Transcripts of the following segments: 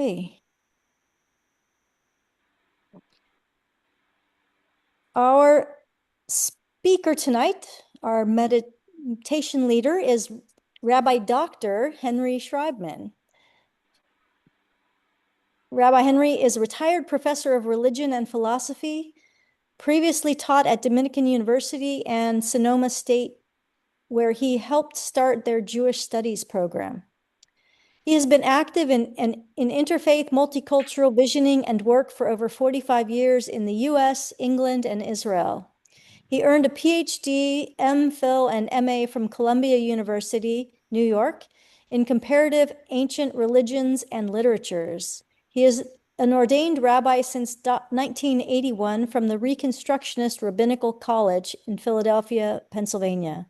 Okay. Our speaker tonight, our meditation leader, is Rabbi Dr. Henry Shreibman. Rabbi Henry is a retired professor of religion and philosophy, previously taught at Dominican University and Sonoma State, where he helped start their Jewish studies program. He has been active in interfaith, multicultural visioning and work for over 45 years in the US, England, and Israel. He earned a PhD, MPhil, and MA from Columbia University, New York, in comparative ancient religions and literatures. He is an ordained rabbi since 1981 from the Reconstructionist Rabbinical College in Philadelphia, Pennsylvania.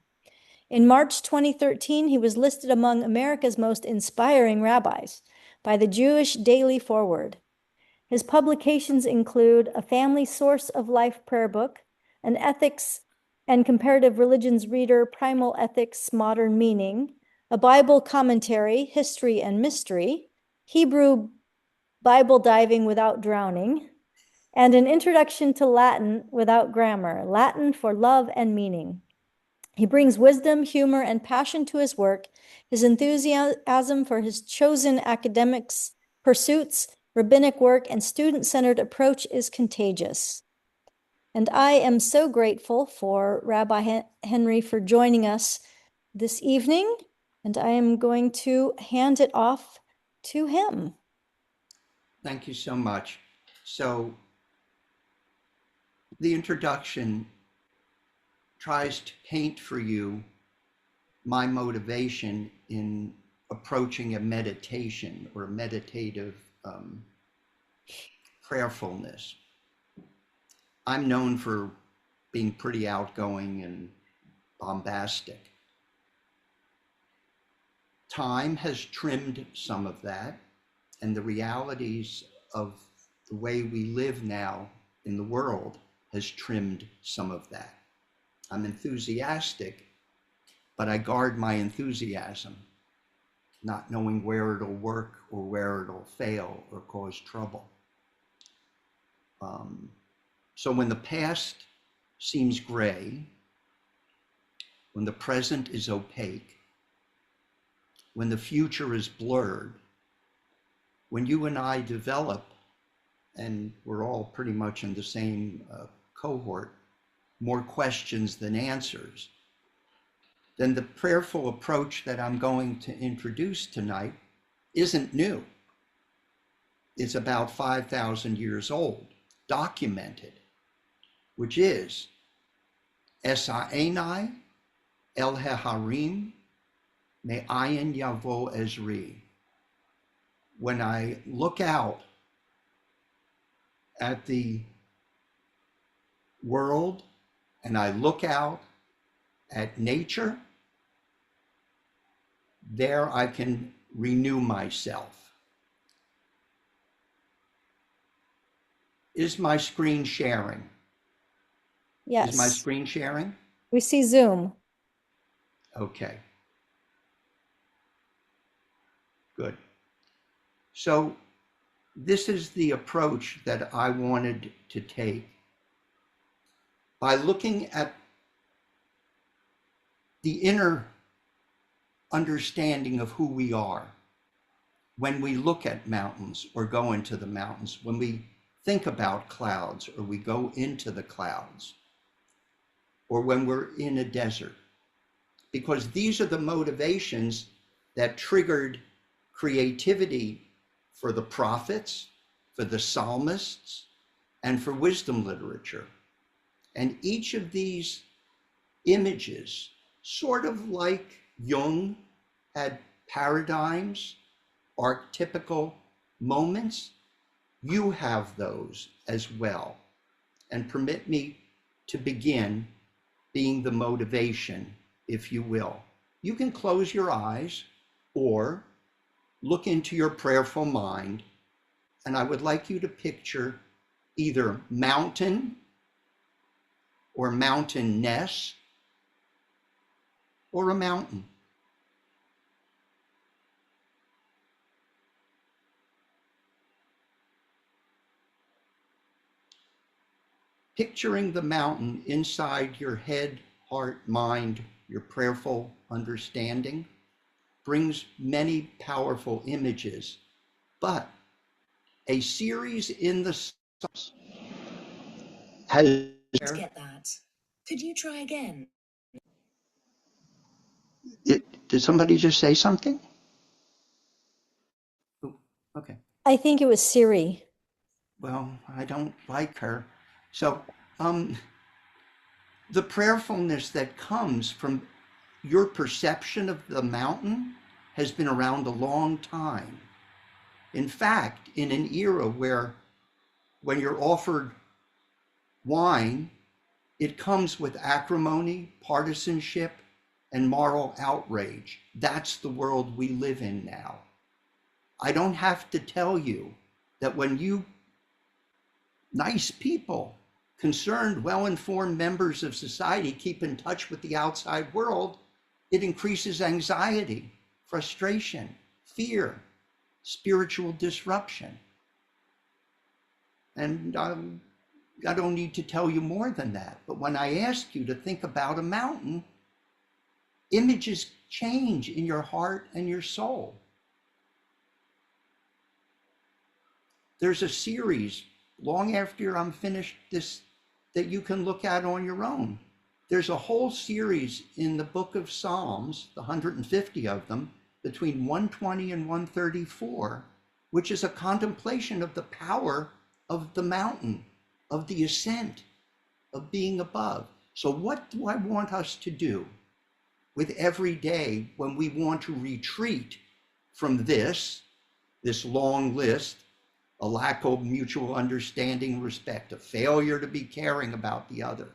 In March 2013, he was listed among America's most inspiring rabbis by the Jewish Daily Forward. His publications include a Family Source of Life prayer book, an ethics and comparative religions reader, Primal Ethics, Modern Meaning, a Bible commentary, History and Mystery, Hebrew Bible Diving Without Drowning, and an Introduction to Latin Without Grammar, Latin for Love and Meaning. He brings wisdom, humor, and passion to his work. His enthusiasm for his chosen academics pursuits, rabbinic work, and student-centered approach is contagious. And I am so grateful for Rabbi Henry for joining us this evening, and I am going to hand it off to him. Thank you so much. So the introduction tries to paint for you my motivation in approaching a meditation or meditative prayerfulness. I'm known for being pretty outgoing and bombastic. Time has trimmed some of that, and the realities of the way we live now in the world has trimmed some of that. I'm enthusiastic, but I guard my enthusiasm, not knowing where it'll work or where it'll fail or cause trouble. So when the past seems gray, when the present is opaque, when the future is blurred, when you and I develop, and we're all pretty much in the same cohort, more questions than answers, then the prayerful approach that I'm going to introduce tonight isn't new. It's about 5,000 years old, documented, which is Esa'enai el heharim me'ayin yavo ezri. When I look out at the world and I look out at nature, there I can renew myself. Is my screen sharing? Yes. Is my screen sharing? We see Zoom. Okay. Good. So this is the approach that I wanted to take by looking at the inner understanding of who we are when we look at mountains or go into the mountains, when we think about clouds or we go into the clouds, or when we're in a desert, because these are the motivations that triggered creativity for the prophets, for the psalmists, and for wisdom literature. And each of these images, sort of like Jung had paradigms, archetypical moments, you have those as well. And permit me to begin being the motivation, if you will. You can close your eyes or look into your prayerful mind, and I would like you to picture either mountain or mountainess or a mountain. Picturing the mountain inside your head, heart, mind, your prayerful understanding brings many powerful images, but a series in the Psalms has. Get that. Could you try again? Did somebody just say something? Oh, okay. I think it was Siri. Well, I don't like her. So, the prayerfulness that comes from your perception of the mountain has been around a long time. In fact, in an era where when you're offered wine, it comes with acrimony, partisanship, and moral outrage. That's the world we live in now. I don't have to tell you that when you nice people, concerned, well-informed members of society keep in touch with the outside world, it increases anxiety, frustration, fear, spiritual disruption. And I don't need to tell you more than that. But when I ask you to think about a mountain, images change in your heart and your soul. There's a series long after I'm finished this that you can look at on your own. There's a whole series in the book of Psalms, the 150 of them, between 120 and 134, which is a contemplation of the power of the mountain, of the ascent, of being above. So what do I want us to do with every day when we want to retreat from this long list, a lack of mutual understanding, respect, a failure to be caring about the other,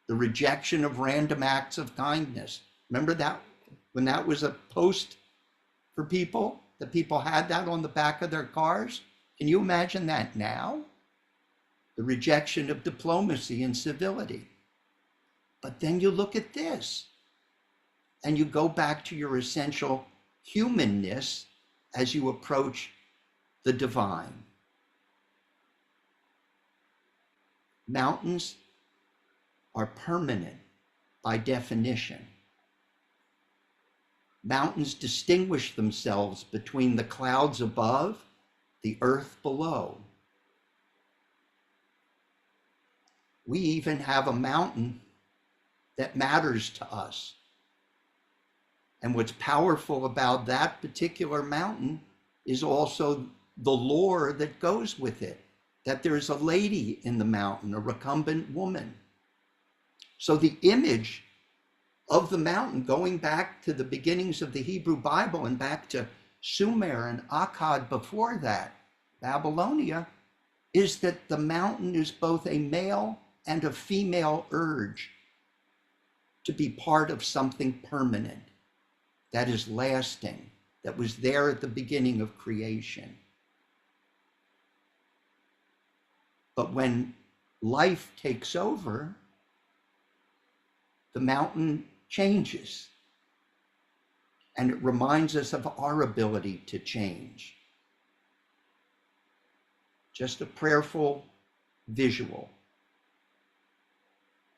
the rejection of random acts of kindness? Remember that when that was a post for people, that people had that on the back of their cars? Can you imagine that now? The rejection of diplomacy and civility. But then you look at this and you go back to your essential humanness as you approach the divine. Mountains are permanent by definition. Mountains distinguish themselves between the clouds above, the earth below. We even have a mountain that matters to us. And what's powerful about that particular mountain is also the lore that goes with it, that there's a lady in the mountain, a recumbent woman. So the image of the mountain, going back to the beginnings of the Hebrew Bible and back to Sumer and Akkad before that, Babylonia, is that the mountain is both a male and a female urge to be part of something permanent, that is lasting, that was there at the beginning of creation. But when life takes over, the mountain changes. And it reminds us of our ability to change. Just a prayerful visual.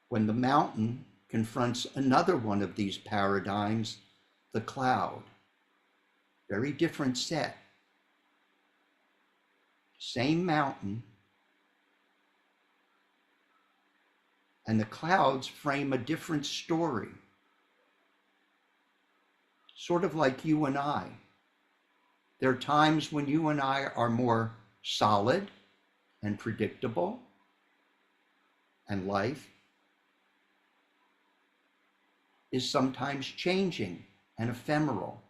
When the mountain confronts another one of these paradigms, the cloud. Very different set. Same mountain. And the clouds frame a different story. Sort of like you and I. There are times when you and I are more solid and predictable, and life is sometimes changing and ephemeral.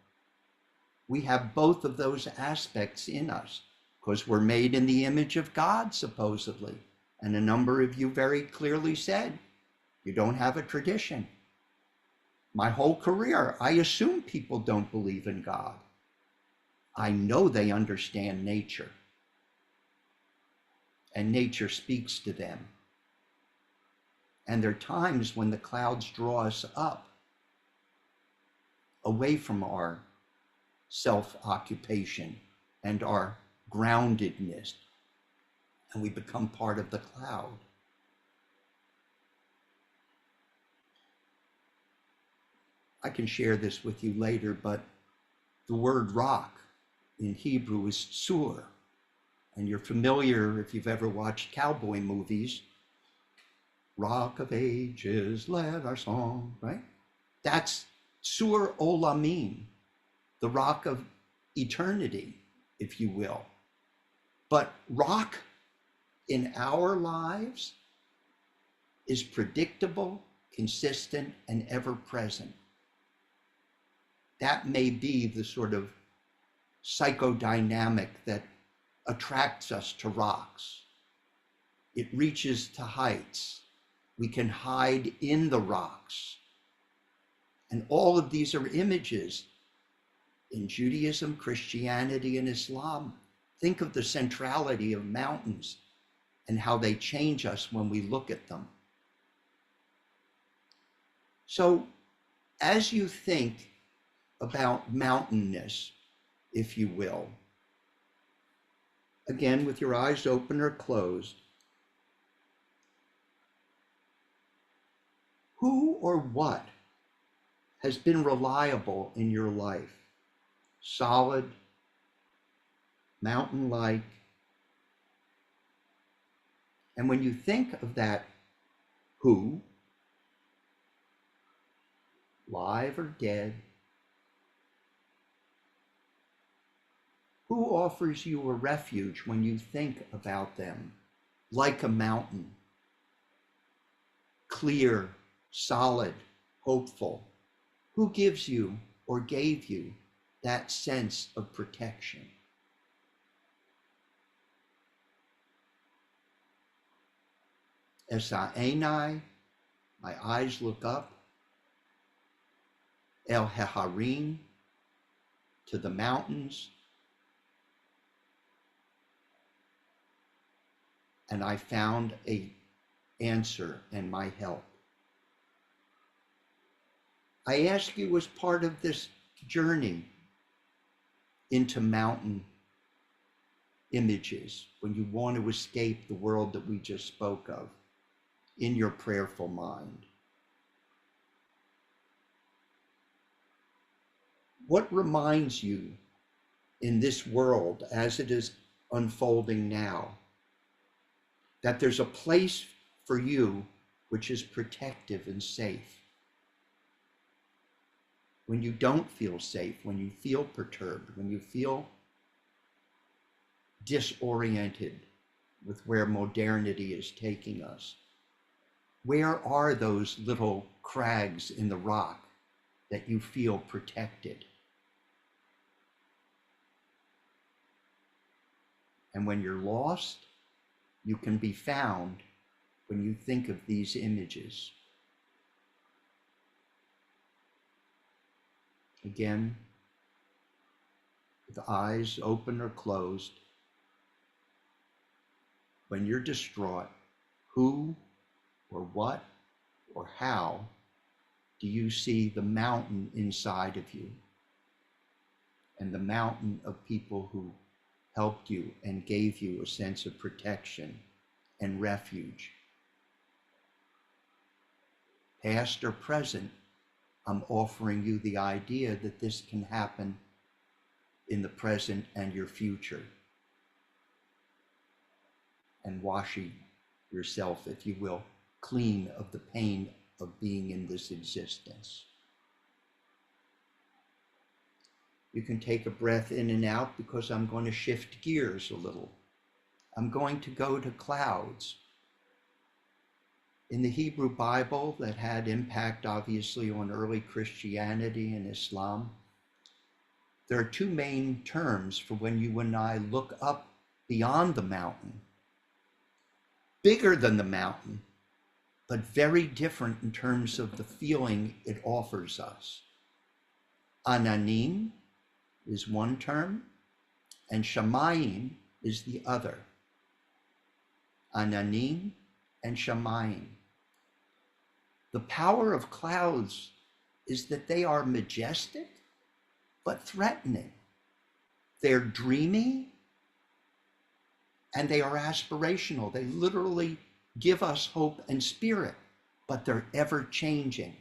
We have both of those aspects in us because we're made in the image of God, supposedly. And a number of you very clearly said, you don't have a tradition. My whole career, I assume people don't believe in God. I know they understand nature. And nature speaks to them. And there are times when the clouds draw us up, away from our self-occupation and our groundedness, and we become part of the cloud. I can share this with you later, but the word rock in Hebrew is sur. And you're familiar, if you've ever watched cowboy movies, Rock of Ages, let our song, right? That's sur olamim, the rock of eternity, if you will. But rock in our lives is predictable, consistent, and ever present. That may be the sort of psychodynamic that attracts us to rocks. It reaches to heights. We can hide in the rocks. And all of these are images in Judaism, Christianity, and Islam. Think of the centrality of mountains and how they change us when we look at them. So as you think about mountainness, if you will, again, with your eyes open or closed, who or what has been reliable in your life? Solid, mountain-like. And when you think of that who, live or dead, who offers you a refuge when you think about them, like a mountain, clear, solid, hopeful? Who gives you or gave you that sense of protection? Esa einai, my eyes look up, El Heharim, to the mountains, and I found an answer and my help. I ask you as part of this journey into mountain images, when you want to escape the world that we just spoke of, in your prayerful mind, what reminds you in this world as it is unfolding now that there's a place for you which is protective and safe? When you don't feel safe, when you feel perturbed, when you feel disoriented with where modernity is taking us, where are those little crags in the rock that you feel protected? And when you're lost, you can be found when you think of these images. Again, with eyes open or closed, when you're distraught, who or what or how do you see the mountain inside of you and the mountain of people who helped you and gave you a sense of protection and refuge? Past or present, I'm offering you the idea that this can happen in the present and your future, and washing yourself, if you will, clean of the pain of being in this existence. You can take a breath in and out, because I'm going to shift gears a little. I'm going to go to clouds. In the Hebrew Bible, that had impact obviously on early Christianity and Islam, there are two main terms for when you and I look up beyond the mountain. Bigger than the mountain, but very different in terms of the feeling it offers us. Ananim is one term, and shamayim is the other. Ananim and shamayim. The power of clouds is that they are majestic, but threatening. They're dreamy, and they are aspirational. They literally give us hope and spirit, but they're ever changing.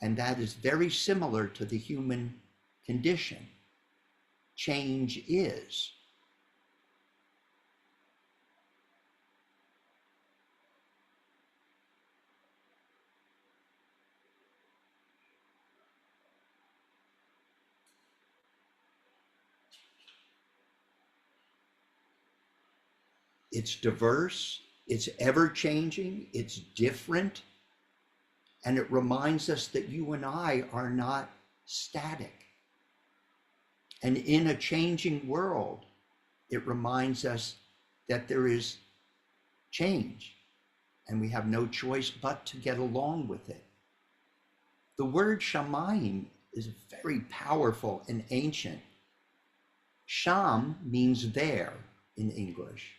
And that is very similar to the human condition. Change is. It's diverse, it's ever changing, it's different, and it reminds us that you and I are not static. And in a changing world, it reminds us that there is change, and we have no choice but to get along with it. The word shamayim is very powerful and ancient. Sham means there in English.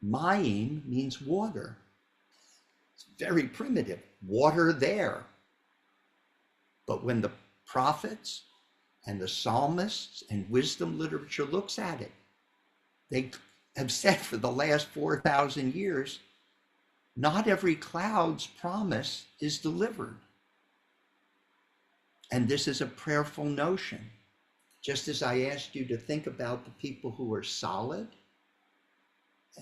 Mayim means water. It's very primitive, water there. But when the prophets and the psalmists and wisdom literature looks at it, they have said for the last 4,000 years, not every cloud's promise is delivered. And this is a prayerful notion. Just as I asked you to think about the people who are solid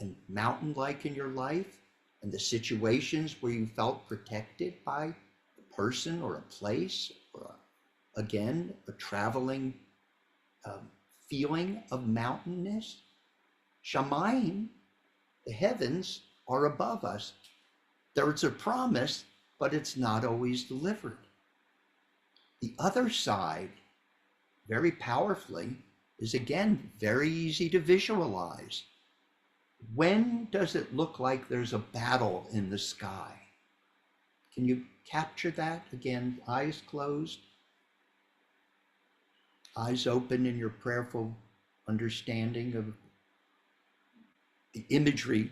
and mountain-like in your life, and the situations where you felt protected by a person or a place, or again, a traveling feeling of mountainness. Shamayim, the heavens, are above us. There's a promise, but it's not always delivered. The other side, very powerfully, is again very easy to visualize. When does it look like there's a battle in the sky? Can you capture that? Again, eyes closed, eyes open in your prayerful understanding of the imagery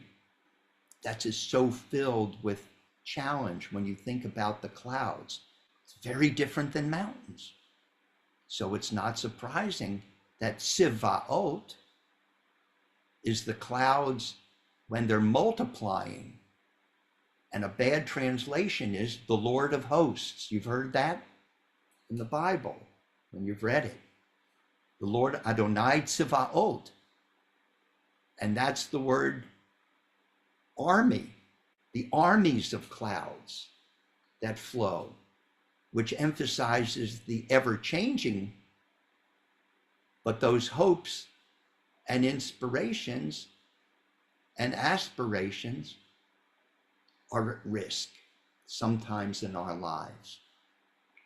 that is so filled with challenge when you think about the clouds. It's very different than mountains. So it's not surprising that Sivaot is the clouds when they're multiplying. And a bad translation is the Lord of hosts. You've heard that in the Bible when you've read it. The Lord Adonai Tzivaot. And that's the word army, the armies of clouds that flow, which emphasizes the ever-changing, but those hopes and inspirations and aspirations are at risk sometimes in our lives.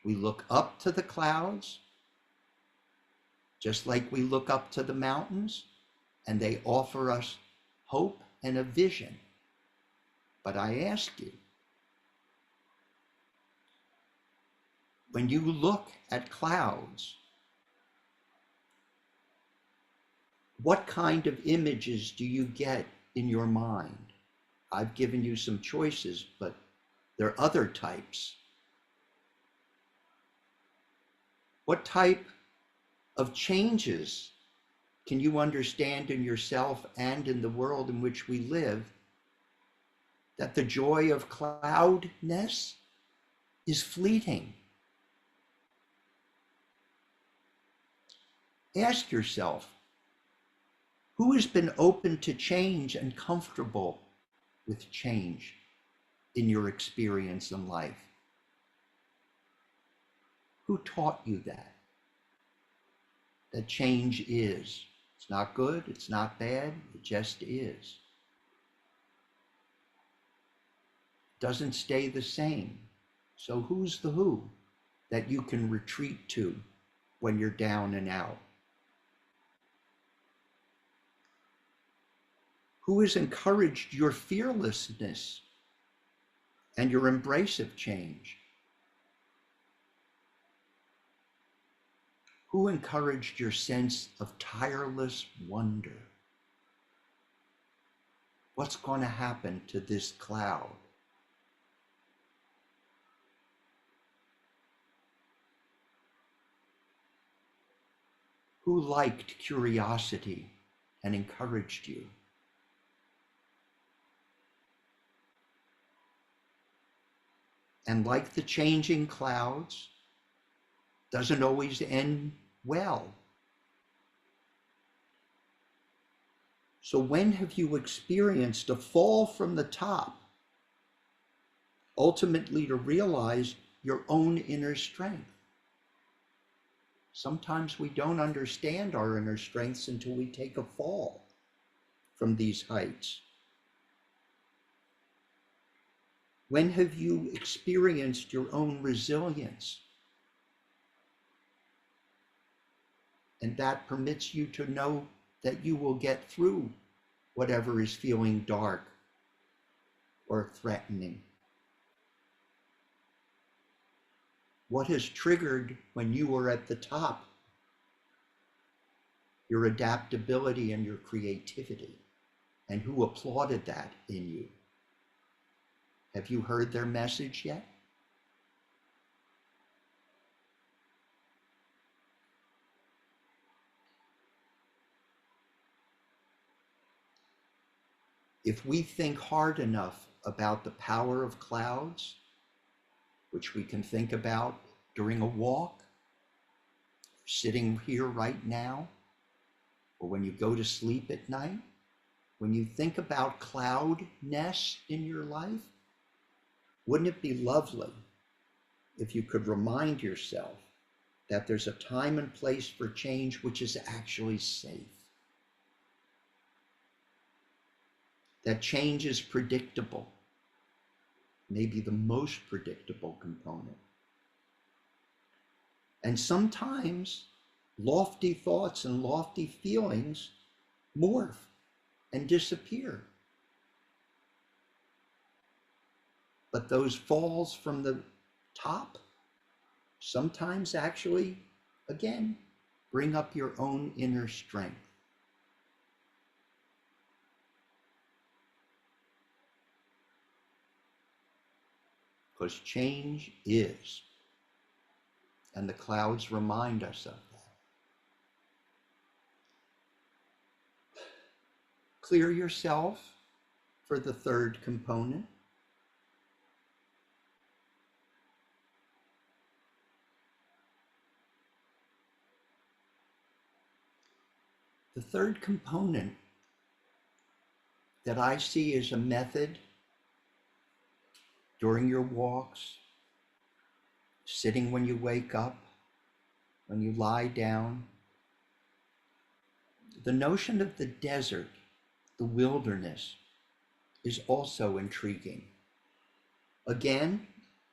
We look up to the clouds, just like we look up to the mountains, and they offer us hope and a vision. But I ask you, when you look at clouds, what kind of images do you get in your mind? I've given you some choices, but there are other types. What type of changes can you understand in yourself and in the world in which we live that the joy of cloudness is fleeting? Ask yourself, who has been open to change and comfortable with change in your experience in life? Who taught you that? That change is. It's not good, it's not bad, it just is. Doesn't stay the same. So who's the who that you can retreat to when you're down and out? Who has encouraged your fearlessness and your embrace of change? Who encouraged your sense of tireless wonder? What's going to happen to this cloud? Who liked curiosity and encouraged you? And like the changing clouds, doesn't always end well. So when have you experienced a fall from the top, ultimately to realize your own inner strength? Sometimes we don't understand our inner strengths until we take a fall from these heights. When have you experienced your own resilience? And that permits you to know that you will get through whatever is feeling dark or threatening. What has triggered when you were at the top? Your adaptability and your creativity. And who applauded that in you? Have you heard their message yet? If we think hard enough about the power of clouds, which we can think about during a walk, sitting here right now, or when you go to sleep at night, when you think about cloudness in your life, wouldn't it be lovely if you could remind yourself that there's a time and place for change which is actually safe? That change is predictable, maybe the most predictable component. And sometimes lofty thoughts and lofty feelings morph and disappear. But those falls from the top sometimes actually, again, bring up your own inner strength. Because change is, and the clouds remind us of that. Clear yourself for the third component. The third component that I see as a method during your walks, sitting when you wake up, when you lie down, the notion of the desert, the wilderness, is also intriguing. Again,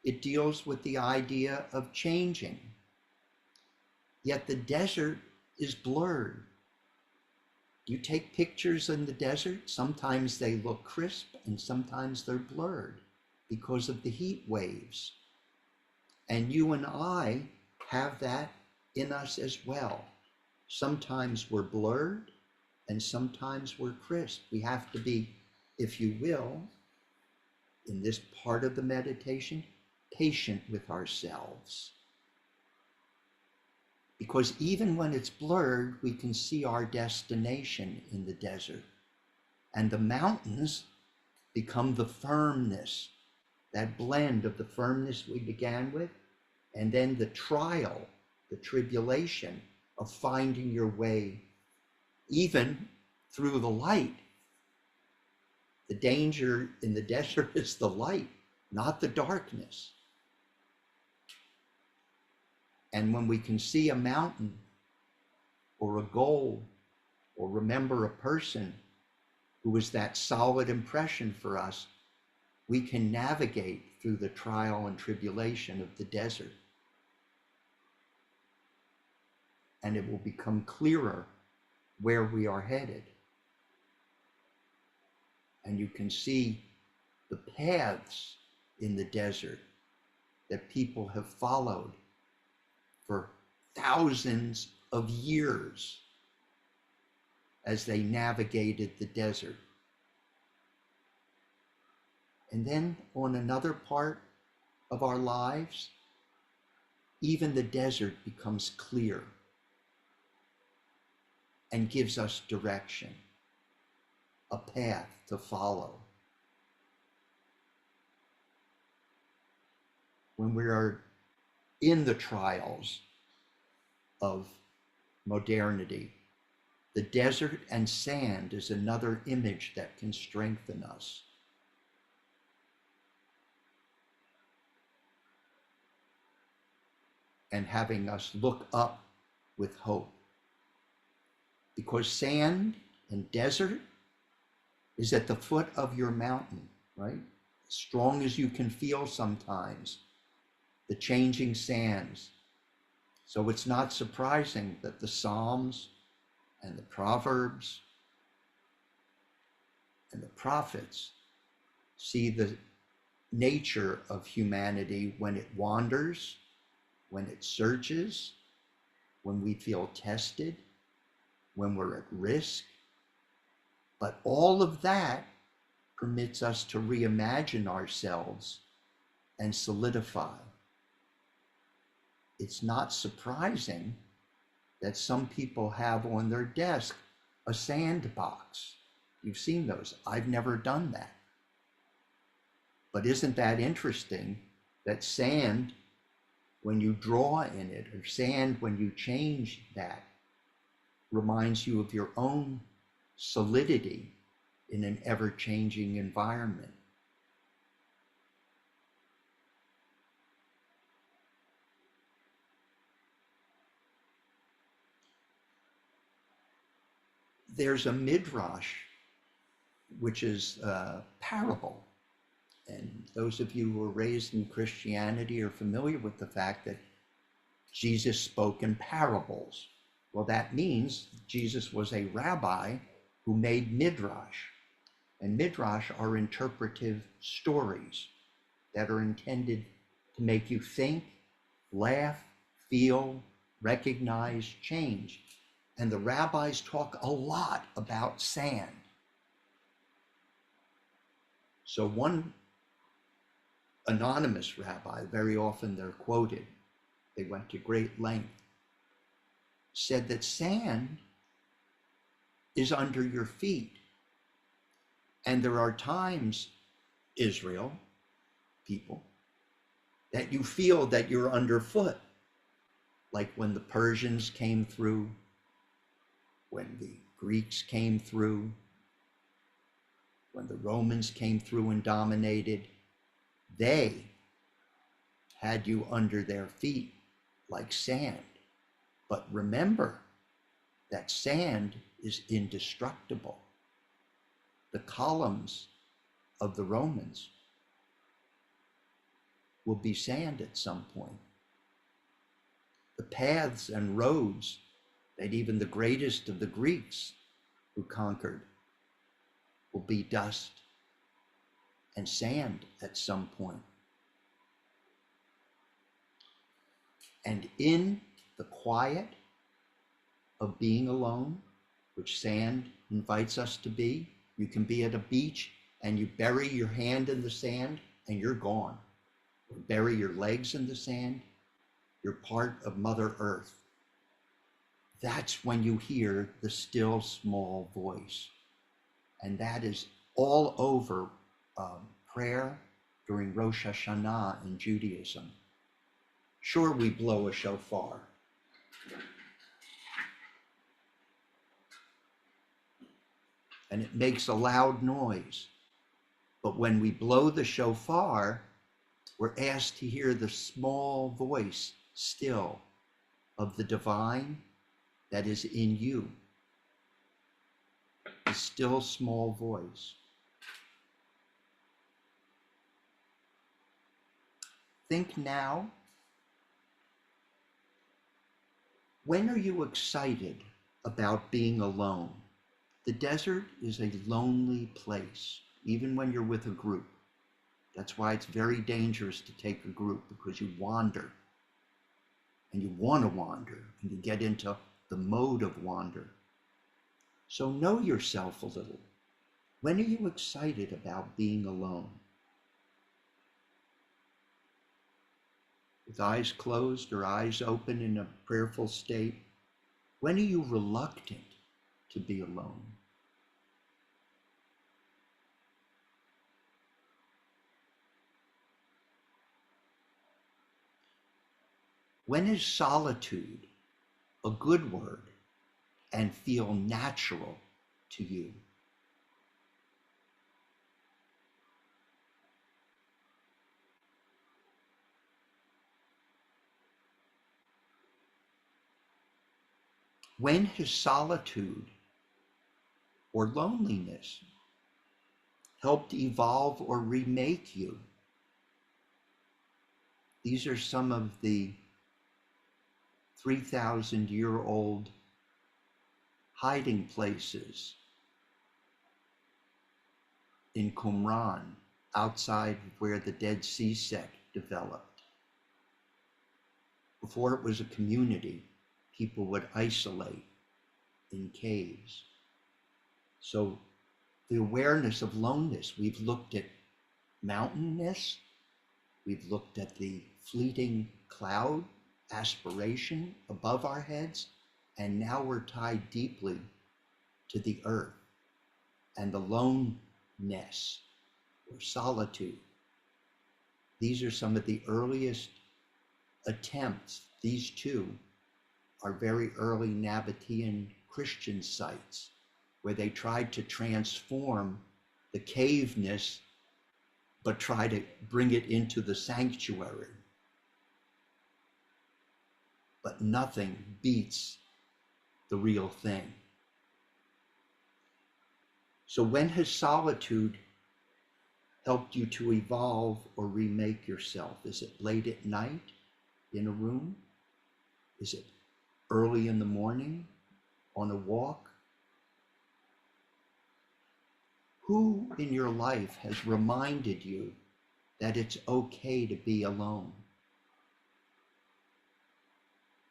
it deals with the idea of changing. Yet the desert is blurred. You take pictures in the desert, sometimes they look crisp and sometimes they're blurred because of the heat waves. And you and I have that in us as well. Sometimes we're blurred and sometimes we're crisp. We have to be, if you will, in this part of the meditation, patient with ourselves. Because even when it's blurred, we can see our destination in the desert. And the mountains become the firmness, that blend of the firmness we began with, and then the trial, the tribulation of finding your way, even through the light. The danger in the desert is the light, not the darkness. And when we can see a mountain or a goal or remember a person who was that solid impression for us, we can navigate through the trial and tribulation of the desert. And it will become clearer where we are headed. And you can see the paths in the desert that people have followed for thousands of years as they navigated the desert. And then on another part of our lives, even the desert becomes clear and gives us direction, a path to follow. when we are in the trials of modernity, the desert and sand is another image that can strengthen us. And having us look up with hope. Because sand and desert is at the foot of your mountain, right? As strong as you can feel sometimes, the changing sands. So it's not surprising that the Psalms and the Proverbs and the prophets see the nature of humanity when it wanders, when it searches, when we feel tested, when we're at risk. But all of that permits us to reimagine ourselves and solidify. It's not surprising that some people have on their desk a sandbox. You've seen those. I've never done that. But isn't that interesting that sand, when you draw in it, or sand when you change that, reminds you of your own solidity in an ever-changing environment. There's a midrash, which is a parable. And those of you who were raised in Christianity are familiar with the fact that Jesus spoke in parables. Well, that means Jesus was a rabbi who made midrash. And midrash are interpretive stories that are intended to make you think, laugh, feel, recognize, change. And the rabbis talk a lot about sand. So one anonymous rabbi, very often they're quoted, they went to great length, said that sand is under your feet. And there are times, Israel, people, that you feel that you're underfoot, like when the Persians came through, when the Greeks came through, when the Romans came through and dominated. They had you under their feet like sand. But remember that sand is indestructible. The columns of the Romans will be sand at some point. The paths and roads that even the greatest of the Greeks who conquered will be dust and sand at some point. And in the quiet of being alone, which sand invites us to be, you can be at a beach and you bury your hand in the sand and you're gone. Or bury your legs in the sand, you're part of Mother Earth. That's when you hear the still small voice. And that is all over prayer during Rosh Hashanah in Judaism. Sure, we blow a shofar. And it makes a loud noise. But when we blow the shofar, we're asked to hear the small voice still of the divine that is in you. The still small voice. Think now, when are you excited about being alone? The desert is a lonely place, even when you're with a group. That's why it's very dangerous to take a group, because you wander. And you want to wander, and you get into the mode of wander. So know yourself a little. When are you excited about being alone? With eyes closed or eyes open in a prayerful state, when are you reluctant to be alone? When is solitude a good word and feel natural to you? When has solitude or loneliness helped evolve or remake you? These are some of the 3,000-year-old hiding places in Qumran, outside where the Dead Sea sect developed. Before it was a community, people would isolate in caves. So the awareness of loneliness, we've looked at mountainous, we've looked at the fleeting cloud aspiration above our heads, and now we're tied deeply to the earth and the loneness or solitude. These are some of the earliest attempts. These two are very early Nabatean Christian sites where they tried to transform the caveness but try to bring it into the sanctuary. But nothing beats the real thing. So when has solitude helped you to evolve or remake yourself? Is it late at night in a room? Is it early in the morning on a walk? Who in your life has reminded you that it's okay to be alone?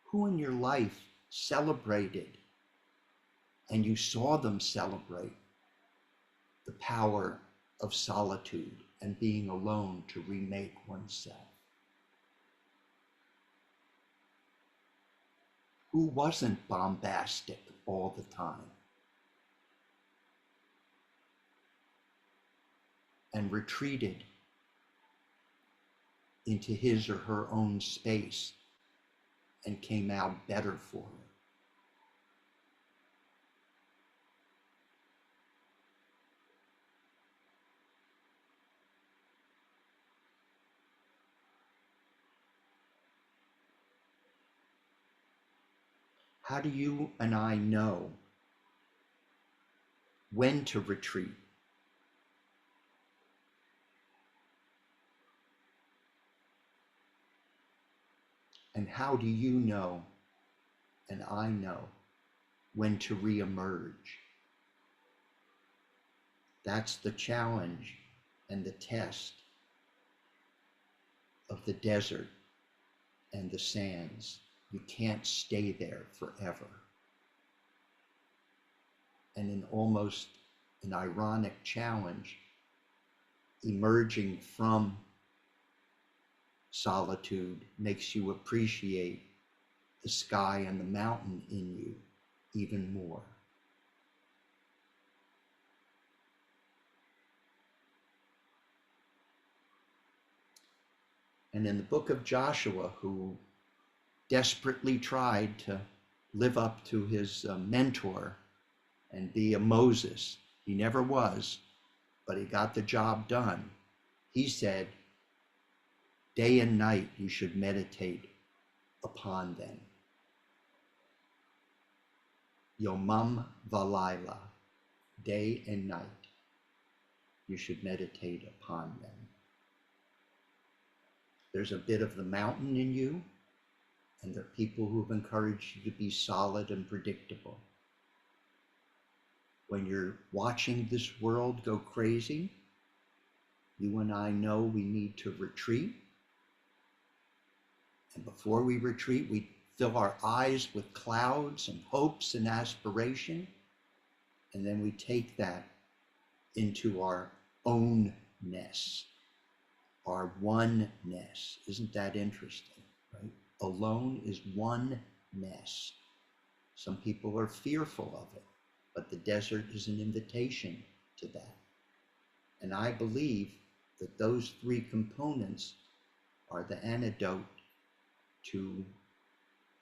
Who in your life celebrated and you saw them celebrate the power of solitude and being alone to remake oneself? Who wasn't bombastic all the time and retreated into his or her own space and came out better for her? How do you and I know when to retreat? And how do you know and I know when to reemerge? That's the challenge and the test of the desert and the sands. You can't stay there forever. And in almost an ironic challenge, emerging from solitude makes you appreciate the sky and the mountain in you even more. And in the book of Joshua, who desperately tried to live up to his mentor and be a Moses, he never was, but he got the job done. He said, day and night you should meditate upon them. Yomam valayla, day and night you should meditate upon them. There's a bit of the mountain in you, and there are people who've encouraged you to be solid and predictable. When you're watching this world go crazy, you and I know we need to retreat. And before we retreat, we fill our eyes with clouds and hopes and aspiration. And then we take that into our ownness, our oneness. Isn't that interesting, right? Alone is oneness. Some people are fearful of it, but the desert is an invitation to that. And I believe that those three components are the antidote to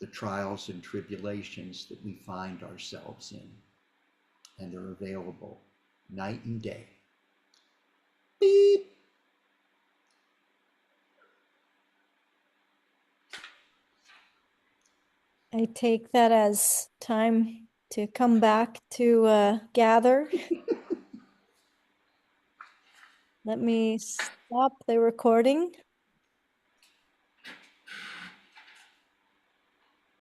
the trials and tribulations that we find ourselves in. And they're available night and day. Beep. I take that as time to come back to gather. Let me stop the recording.